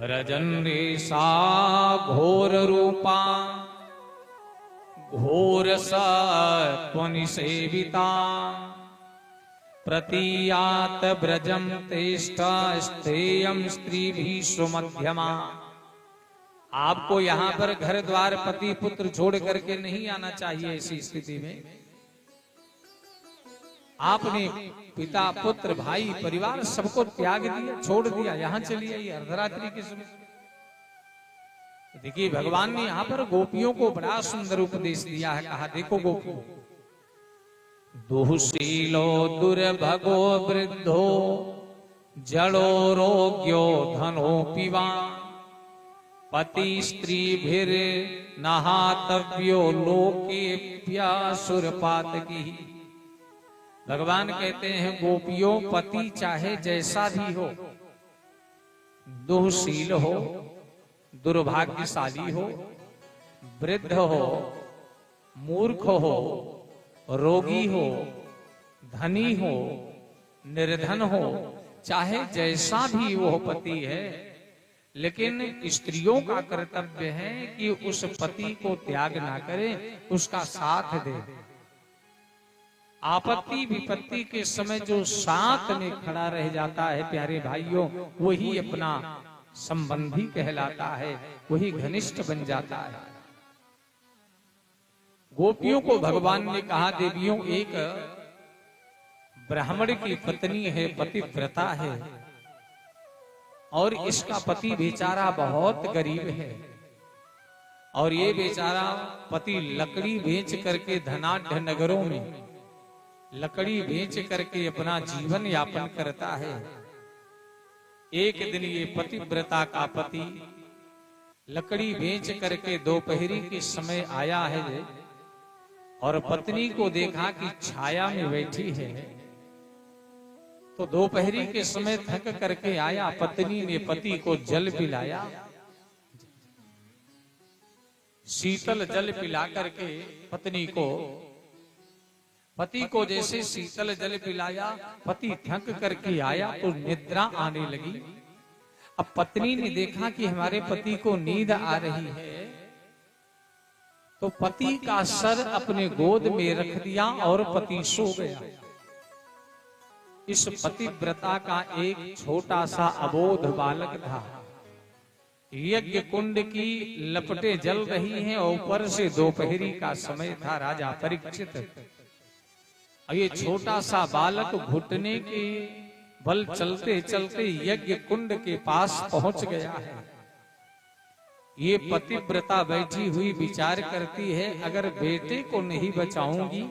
रजन्रेषा घोर रूपा घोर सत्वनिसेविता प्रतीयात ब्रजम तेष्टा स्तेयम स्त्रीभिः सुमध्यमा। आपको यहाँ पर घर द्वार पति पुत्र छोड़ करके नहीं आना चाहिए। ऐसी स्थिति में आपने पिता पुत्र भाई परिवार सबको त्याग दिया, छोड़ दिया, यहाँ चलिए आइए अर्धरात्रि के समय। देखिए भगवान ने यहाँ पर गोपियों को बड़ा सुंदर उपदेश दिया है। कहा देखो गोपियों, दुःशीलो दुर्भगो वृद्धो जड़ो रोग्यो धनोऽपि वा पति स्त्रीभिर्नहातव्यो लोकेऽप्यसुरपातकी। भगवान कहते हैं गोपियों, पति चाहे जैसा भी हो, दुःशील हो, दुर्भाग्यशाली हो, वृद्ध हो, मूर्ख हो, रोगी हो, धनी हो, निर्धन हो, चाहे जैसा भी वो पति है, लेकिन स्त्रियों का कर्तव्य है कि उस पति को त्याग ना करें, उसका साथ दे। आपत्ति विपत्ति के समय जो साथ में खड़ा रह जाता है प्यारे भाइयों, वही अपना संबंधी कहलाता है, वही घनिष्ठ बन जाता है। गोपियों को भगवान ने कहा देवियों, एक ब्राह्मण की पत्नी है, पतिव्रता है, और इसका पति बेचारा बहुत गरीब है, और ये बेचारा पति लकड़ी बेच करके धनाढ्य नगरों में लकड़ी बेच करके अपना जीवन यापन करता है। एक दिन ये पतिव्रता का पति लकड़ी बेच करके दोपहरी के समय आया है और पत्नी को देखा कि छाया में बैठी है, तो दोपहरी के समय थक करके आया। पत्नी ने पति को जल पिलाया, शीतल जल पिला करके पति को जैसे शीतल जल पिलाया, पति थक करके आया तो निद्रा आने लगी। अब पत्नी ने देखा कि हमारे पति को नींद आ रही है, तो पति का सर अपने गोद में रख दिया और पति सो गया। इस पतिव्रता का एक छोटा सा अबोध बालक था। यज्ञ कुंड की लपटें जल रही हैं और ऊपर से दोपहरी का समय था। राजा परीक्षित, ये छोटा सा बालक घुटने के बल चलते चलते यज्ञ कुंड के पास पहुंच गया है। ये पतिव्रता बैठी हुई विचार करती है, अगर बेटे को नहीं बचाऊंगी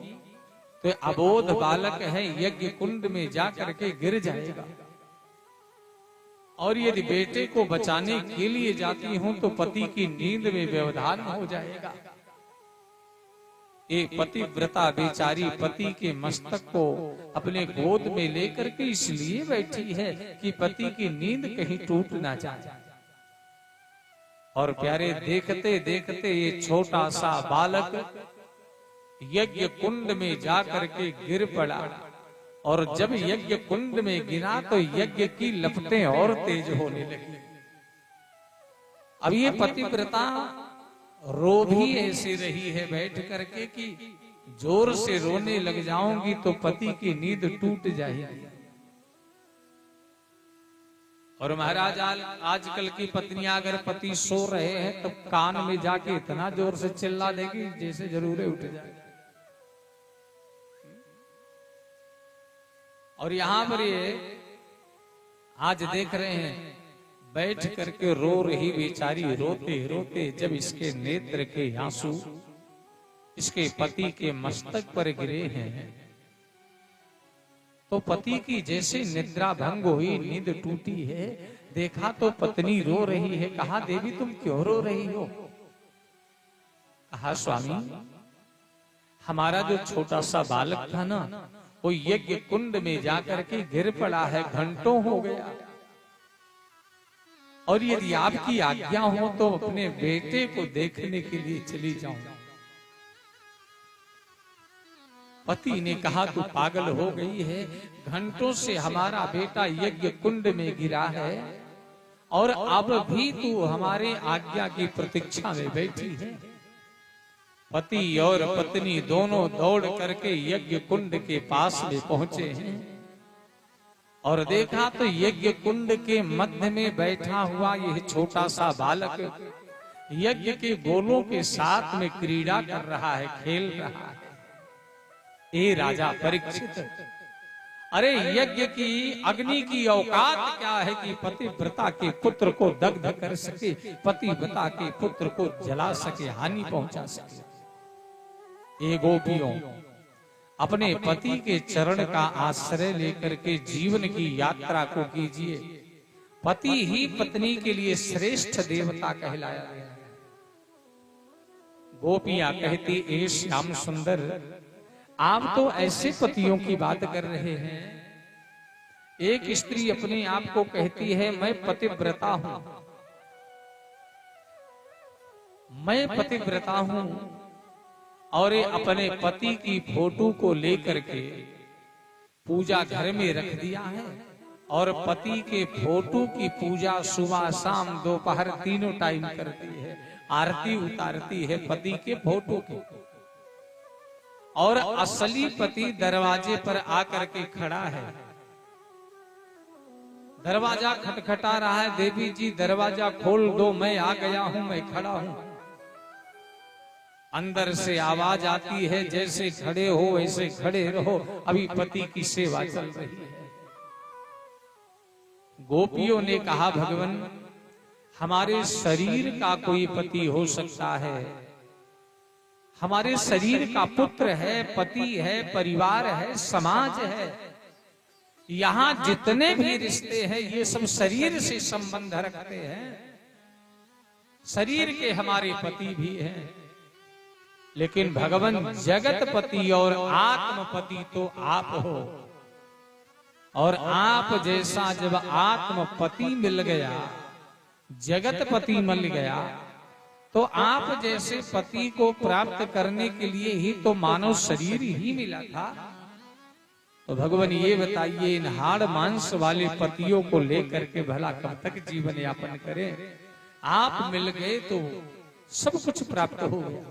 तो अबोध बालक है, यज्ञ कुंड में जा करके गिर जाएगा, और यदि बेटे को बचाने के लिए जाती हूं तो पति की नींद में व्यवधान हो जाएगा। ये पतिव्रता बेचारी पति के मस्तक को अपने गोद में लेकर के इसलिए बैठी है कि पति की नींद कहीं टूट ना जाए। और प्यारे, देखते देखते ये छोटा सा बालक यज्ञ कुंड में जा करके गिर पड़ा, और जब यज्ञ कुंड में गिरा तो यज्ञ की लपटें और तेज होने लगी। अब ये पतिव्रता रो भी ऐसी रही है बैठ करके कि जोर से रोने लग जाऊंगी तो पति की नींद टूट जाएगी। और महाराज, आजकल की पत्नियां अगर पति सो रहे हैं तो कान में जाके इतना जोर से चिल्ला देगी जैसे जरूर उठ जाए। और यहाँ पर ये आज देख रहे हैं बैठ करके रो रही बेचारी, रोते रोते जब इसके नेत्र के आंसू इसके पति के मस्तक पर गिरे हैं तो पति की जैसे निद्रा भंग हुई, नींद टूटी है, देखा तो पत्नी रो रही है। कहा देवी तुम क्यों रो रही हो? कहा स्वामी, हमारा जो छोटा सा बालक था ना, वो यज्ञ कुंड में जाकर के गिर पड़ा है, घंटों हो गया, और यदि आपकी आज्ञा हो तो अपने बेटे को देखने के लिए चली जाऊं। पति ने कहा तू पागल हो गई है, घंटों से हमारा बेटा यज्ञ कुंड में गिरा है और अब भी तू हमारे आज्ञा की प्रतीक्षा में बैठी है। पति और पत्नी दोनों दौड़ करके यज्ञ कुंड के पास में पहुंचे हैं और देखा तो यज्ञ कुंड के मध्य में बैठा हुआ यह छोटा सा बालक यज्ञ के गोलों के साथ में क्रीड़ा कर रहा है, खेल रहा है। ए राजा परीक्षित, अरे यज्ञ की अग्नि की औकात क्या है कि पतिव्रता के पुत्र को दग्ध कर सके, पतिव्रता के पुत्र को जला सके, हानि पहुंचा सके। ए गोपियों, अपने पति के चरण का आश्रय लेकर के जीवन की यात्रा को कीजिए। पति ही पत्नी के लिए श्रेष्ठ देवता कहलाया गया है। गोपियां कहती, ए श्याम सुंदर, आप तो ऐसे पतियों की बात कर रहे हैं। एक स्त्री अपने आप को कहती है, मैं पतिव्रता हूं, मैं पतिव्रता हूं, और अपने पति की फोटो को लेकर के पूजा घर में रख दिया है और पति के फोटो की पूजा सुबह शाम दोपहर तीनों टाइम करती है, आरती उतारती है पति के फोटो की। और असली पति दरवाजे पर आकर के खड़ा है, दरवाजा खटखटा रहा है, देवी जी दरवाजा खोल दो, मैं आ गया हूं, मैं खड़ा हूं। अंदर से आवाज आती है, जैसे खड़े हो वैसे खड़े रहो, अभी पति की सेवा चल रही है। गोपियों ने कहा, भगवान हमारे शरीर का कोई पति हो सकता है, हमारे शरीर का पुत्र है, पति है, परिवार है, समाज है, यहाँ जितने भी रिश्ते हैं ये सब शरीर से संबंध रखते हैं, शरीर के हमारे पति भी हैं। लेकिन भगवान जगतपति और आत्मपति तो आप हो, और आप जैसा जब आत्मपति मिल गया, जगतपति मिल गया, तो आप जैसे पति को प्राप्त करने के लिए ही तो मानव शरीर ही मिला था। तो भगवान ये बताइए, इन हाड़ मांस वाले पतियों को लेकर के भला कब तक जीवन यापन करें? आप मिल गए तो सब कुछ प्राप्त हो गया।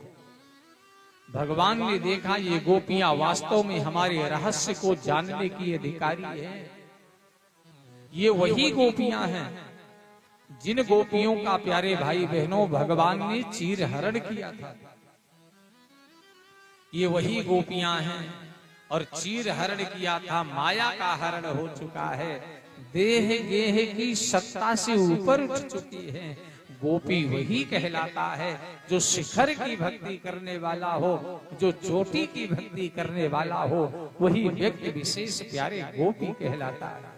भगवान ने देखा ये गोपियां वास्तव में हमारे रहस्य को जानने की अधिकारी है। ये वही गोपियां हैं जिन गोपियों का प्यारे भाई बहनों भगवान ने चीर हरण किया था। ये वही गोपियां हैं और चीर हरण किया था, माया का हरण हो चुका है, देह गेह की सत्ता से ऊपर उठ चुकी है। गोपी वही कहलाता है जो शिखर की भक्ति करने वाला हो, जो चोटी की भक्ति करने वाला हो, वही व्यक्ति विशेष प्यारे गोपी कहलाता है।